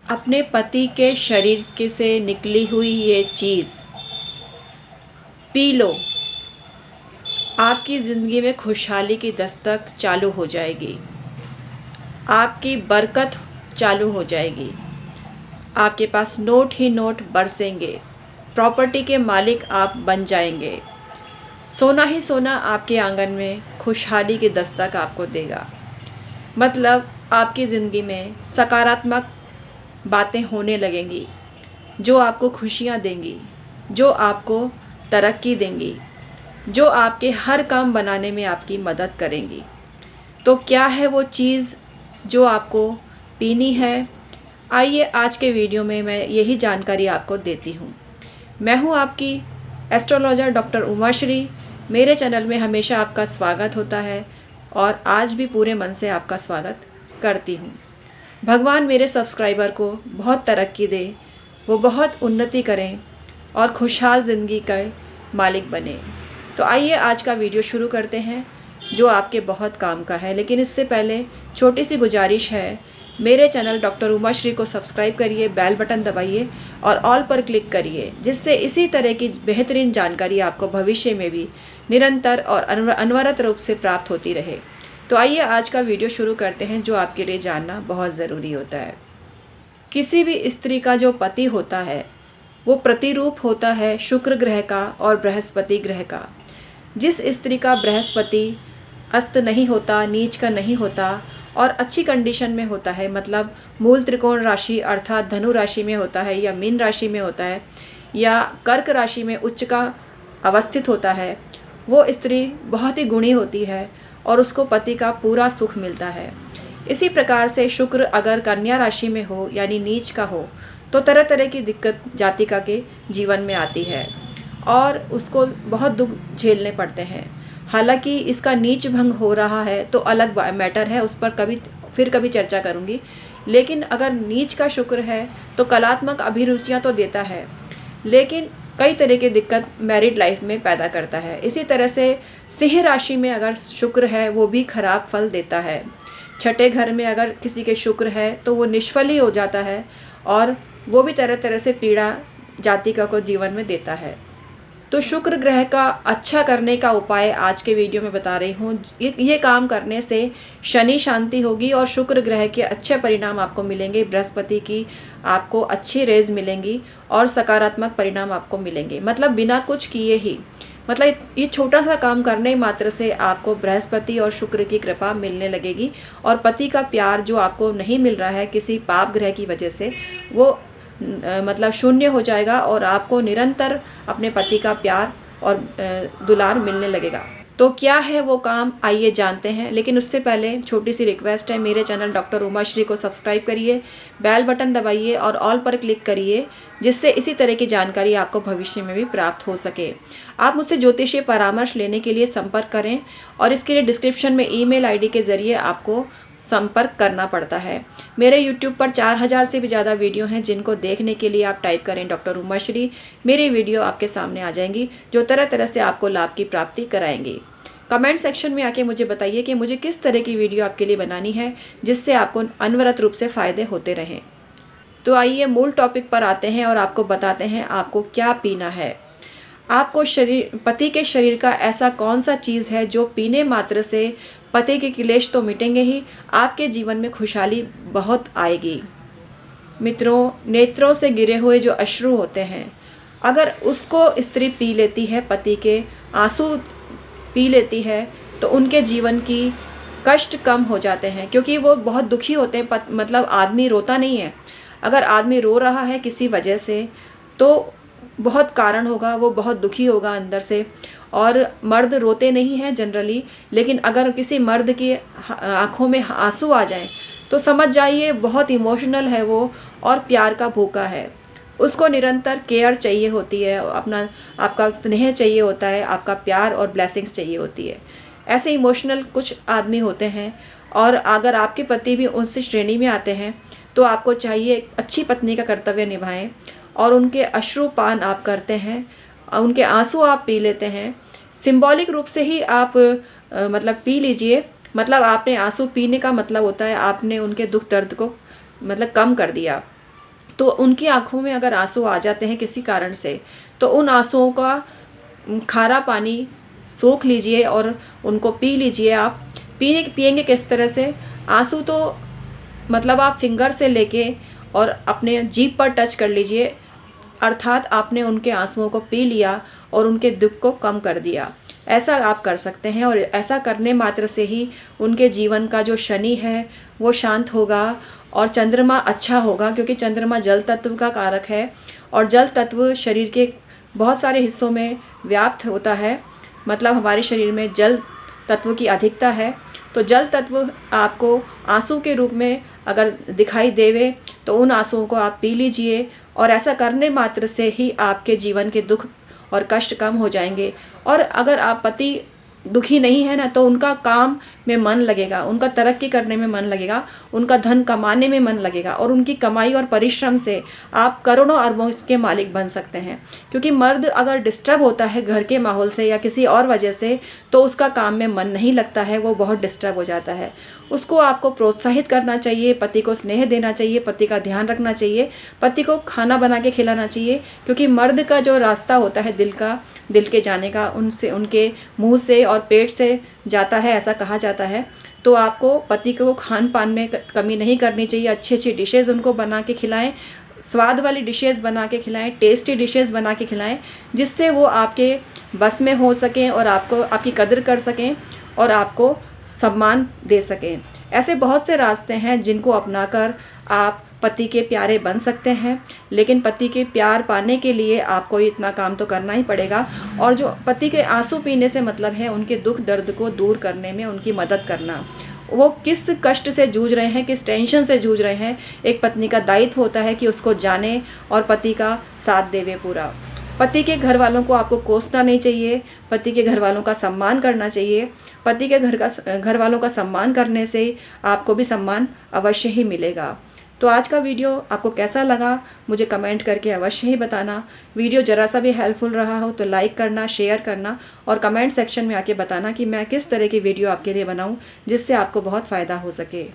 अपने पति के शरीर के से निकली हुई ये चीज़ पी लो, आपकी ज़िंदगी में खुशहाली की दस्तक चालू हो जाएगी, आपकी बरकत चालू हो जाएगी, आपके पास नोट ही नोट बरसेंगे, प्रॉपर्टी के मालिक आप बन जाएंगे, सोना ही सोना आपके आंगन में खुशहाली की दस्तक आपको देगा। मतलब आपकी ज़िंदगी में सकारात्मक बातें होने लगेंगी जो आपको खुशियाँ देंगी, जो आपको तरक्की देंगी, जो आपके हर काम बनाने में आपकी मदद करेंगी। तो क्या है वो चीज़ जो आपको पीनी है? आइए आज के वीडियो में मैं यही जानकारी आपको देती हूँ। मैं हूँ आपकी एस्ट्रोलॉजर डॉक्टर उमाश्री। मेरे चैनल में हमेशा आपका स्वागत होता है और आज भी पूरे मन से आपका स्वागत करती हूँ। भगवान मेरे सब्सक्राइबर को बहुत तरक्की दे, वो बहुत उन्नति करें और खुशहाल ज़िंदगी का मालिक बने। तो आइए आज का वीडियो शुरू करते हैं जो आपके बहुत काम का है। लेकिन इससे पहले छोटी सी गुजारिश है, मेरे चैनल डॉक्टर उमाश्री को सब्सक्राइब करिए, बेल बटन दबाइए और ऑल पर क्लिक करिए, जिससे इसी तरह की बेहतरीन जानकारी आपको भविष्य में भी निरंतर और अनवरत रूप से प्राप्त होती रहे। तो आइए आज का वीडियो शुरू करते हैं जो आपके लिए जानना बहुत ज़रूरी होता है। किसी भी स्त्री का जो पति होता है वो प्रतिरूप होता है शुक्र ग्रह का और बृहस्पति ग्रह का। जिस स्त्री का बृहस्पति अस्त नहीं होता, नीच का नहीं होता और अच्छी कंडीशन में होता है, मतलब मूल त्रिकोण राशि अर्थात धनु राशि में होता है या मीन राशि में होता है या कर्क राशि में उच्च का अवस्थित होता है, वो स्त्री बहुत ही गुणी होती है और उसको पति का पूरा सुख मिलता है। इसी प्रकार से शुक्र अगर कन्या राशि में हो यानी नीच का हो तो तरह तरह की दिक्कत जातिका के जीवन में आती है और उसको बहुत दुख झेलने पड़ते हैं। हालांकि इसका नीच भंग हो रहा है तो अलग मैटर है, उस पर फिर कभी चर्चा करूंगी। लेकिन अगर नीच का शुक्र है तो कलात्मक अभिरुचियां तो देता है, लेकिन कई तरह की दिक्कत मैरिड लाइफ में पैदा करता है। इसी तरह से सिंह राशि में अगर शुक्र है वो भी खराब फल देता है। छठे घर में अगर किसी के शुक्र है तो वो निष्फल ही हो जाता है और वो भी तरह तरह से पीड़ा जातिका को जीवन में देता है। तो शुक्र ग्रह का अच्छा करने का उपाय आज के वीडियो में बता रही हूँ। ये काम करने से शनि शांति होगी और शुक्र ग्रह के अच्छे परिणाम आपको मिलेंगे। बृहस्पति की आपको अच्छी रेज मिलेंगी और सकारात्मक परिणाम आपको मिलेंगे। मतलब बिना कुछ किए ही, मतलब ये छोटा सा काम करने मात्र से आपको बृहस्पति और शुक्र की कृपा मिलने लगेगी और पति का प्यार जो आपको नहीं मिल रहा है किसी पाप ग्रह की वजह से, वो मतलब शून्य हो जाएगा और आपको निरंतर अपने पति का प्यार और दुलार मिलने लगेगा। तो क्या है वो काम, आइए जानते हैं। लेकिन उससे पहले छोटी सी रिक्वेस्ट है, मेरे चैनल डॉक्टर उमाश्री को सब्सक्राइब करिए, बेल बटन दबाइए और ऑल पर क्लिक करिए, जिससे इसी तरह की जानकारी आपको भविष्य में भी प्राप्त हो सके। आप मुझसे ज्योतिषीय परामर्श लेने के लिए संपर्क करें और इसके लिए डिस्क्रिप्शन में ईमेल आईडी के ज़रिए आपको संपर्क करना पड़ता है। मेरे YouTube पर 4000 से भी ज़्यादा वीडियो हैं जिनको देखने के लिए आप टाइप करें डॉक्टर उमाश्री, मेरी वीडियो आपके सामने आ जाएंगी जो तरह तरह से आपको लाभ की प्राप्ति कराएंगी। कमेंट सेक्शन में आके मुझे बताइए कि मुझे किस तरह की वीडियो आपके लिए बनानी है जिससे आपको अनवरत रूप से फ़ायदे होते रहें। तो आइए मूल टॉपिक पर आते हैं और आपको बताते हैं आपको क्या पीना है। आपको पति के शरीर का ऐसा कौन सा चीज़ है जो पीने मात्र से पति के क्लेश तो मिटेंगे ही, आपके जीवन में खुशहाली बहुत आएगी। मित्रों, नेत्रों से गिरे हुए जो अश्रु होते हैं, अगर उसको स्त्री पी लेती है, पति के आंसू पी लेती है, तो उनके जीवन की कष्ट कम हो जाते हैं क्योंकि वो बहुत दुखी होते हैं। मतलब आदमी रोता नहीं है, अगर आदमी रो रहा है किसी वजह से तो बहुत कारण होगा, वो बहुत दुखी होगा अंदर से। और मर्द रोते नहीं हैं जनरली, लेकिन अगर किसी मर्द की आंखों में आंसू आ जाएं तो समझ जाइए बहुत इमोशनल है वो और प्यार का भूखा है। उसको निरंतर केयर चाहिए होती है, आपका स्नेह चाहिए होता है, आपका प्यार और ब्लेसिंग्स चाहिए होती है। ऐसे इमोशनल कुछ आदमी होते हैं और अगर आपके पति भी उनसे श्रेणी में आते हैं तो आपको चाहिए अच्छी पत्नी का कर्तव्य निभाएं और उनके अश्रुपान आप करते हैं, उनके आंसू आप पी लेते हैं। सिंबॉलिक रूप से ही आप मतलब पी लीजिए। मतलब आपने आंसू पीने का मतलब होता है आपने उनके दुख दर्द को मतलब कम कर दिया। तो उनकी आँखों में अगर आंसू आ जाते हैं किसी कारण से, तो उन आंसुओं का खारा पानी सोख लीजिए और उनको पी लीजिए। आप पिएंगे किस तरह से? आंसू तो मतलब आप फिंगर से लेके और अपने जीभ पर टच कर लीजिए, अर्थात आपने उनके आंसुओं को पी लिया और उनके दुख को कम कर दिया। ऐसा आप कर सकते हैं और ऐसा करने मात्र से ही उनके जीवन का जो शनि है वो शांत होगा और चंद्रमा अच्छा होगा, क्योंकि चंद्रमा जल तत्व का कारक है और जल तत्व शरीर के बहुत सारे हिस्सों में व्याप्त होता है। मतलब हमारे शरीर में जल तत्व की अधिकता है। तो जल तत्व आपको आंसू के रूप में अगर दिखाई देवे तो उन आंसुओं को आप पी लीजिए और ऐसा करने मात्र से ही आपके जीवन के दुख और कष्ट कम हो जाएंगे। और अगर आप पति दुखी नहीं है ना, तो उनका काम में मन लगेगा, उनका तरक्की करने में मन लगेगा, उनका धन कमाने में मन लगेगा और उनकी कमाई और परिश्रम से आप करोड़ों अरबों के मालिक बन सकते हैं। क्योंकि मर्द अगर डिस्टर्ब होता है घर के माहौल से या किसी और वजह से, तो उसका काम में मन नहीं लगता है, वो बहुत डिस्टर्ब हो जाता है। उसको आपको प्रोत्साहित करना चाहिए, पति को स्नेह देना चाहिए, पति का ध्यान रखना चाहिए, पति को खाना बना के खिलाना चाहिए। क्योंकि मर्द का जो रास्ता होता है दिल के जाने का, उनसे उनके मुंह से और पेट से जाता है, ऐसा कहा जाता है। तो आपको पति को खान पान में कमी नहीं करनी चाहिए। अच्छी अच्छी डिशेज़ उनको बना के खिलाएं, स्वाद वाली डिशेज़ बना के खिलाएं, टेस्टी डिशेज़ बना के खिलाएं, जिससे वो आपके बस में हो सकें और आपको आपकी कदर कर सकें और आपको सम्मान दे सकें। ऐसे बहुत से रास्ते हैं जिनको अपनाकर आप पति के प्यारे बन सकते हैं। लेकिन पति के प्यार पाने के लिए आपको इतना काम तो करना ही पड़ेगा। और जो पति के आंसू पीने से मतलब है उनके दुख दर्द को दूर करने में उनकी मदद करना। वो किस कष्ट से जूझ रहे हैं, किस टेंशन से जूझ रहे हैं, एक पत्नी का दायित्व होता है कि उसको जाने और पति का साथ देवे पूरा। पति के घर वालों को आपको कोसना नहीं चाहिए, पति के घर वालों का सम्मान करना चाहिए। पति के घर वालों का सम्मान करने से आपको भी सम्मान अवश्य ही मिलेगा। तो आज का वीडियो आपको कैसा लगा मुझे कमेंट करके अवश्य ही बताना। वीडियो ज़रा सा भी हेल्पफुल रहा हो तो लाइक करना, शेयर करना और कमेंट सेक्शन में आके बताना कि मैं किस तरह की वीडियो आपके लिए बनाऊं जिससे आपको बहुत फ़ायदा हो सके।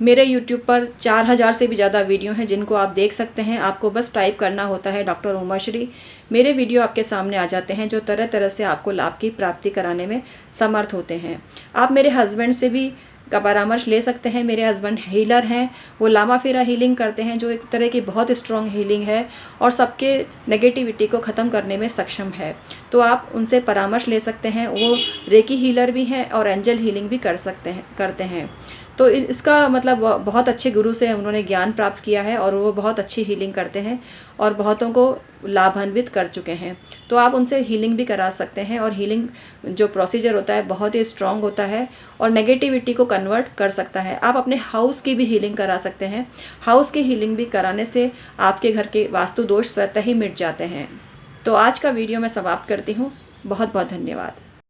मेरे YouTube पर 4000 से भी ज़्यादा वीडियो हैं जिनको आप देख सकते हैं। आपको बस टाइप करना होता है डॉक्टर उमाश्री। मेरे वीडियो आपके सामने आ जाते हैं जो तरह तरह से आपको लाभ की प्राप्ति कराने में समर्थ होते हैं। आप मेरे हस्बैंड से भी का परामर्श ले सकते हैं। मेरे हस्बैंड हीलर हैं, वो लामा फेरा हीलिंग करते हैं जो एक तरह की बहुत स्ट्रॉन्ग हीलिंग है और सबके नेगेटिविटी को ख़त्म करने में सक्षम है। तो आप उनसे परामर्श ले सकते हैं। वो रेकी हीलर भी हैं और एंजल हीलिंग भी करते हैं। तो इसका मतलब बहुत अच्छे गुरु से उन्होंने ज्ञान प्राप्त किया है और वो बहुत अच्छी हीलिंग करते हैं और बहुतों को लाभान्वित कर चुके हैं। तो आप उनसे हीलिंग भी करा सकते हैं और हीलिंग जो प्रोसीजर होता है बहुत ही स्ट्रॉन्ग होता है और नेगेटिविटी को कन्वर्ट कर सकता है। आप अपने हाउस की भी हीलिंग करा सकते हैं। हाउस की हीलिंग भी कराने से आपके घर के वास्तु दोष स्वतः ही मिट जाते हैं। तो आज का वीडियो मैं समाप्त करती हूँ। बहुत बहुत धन्यवाद।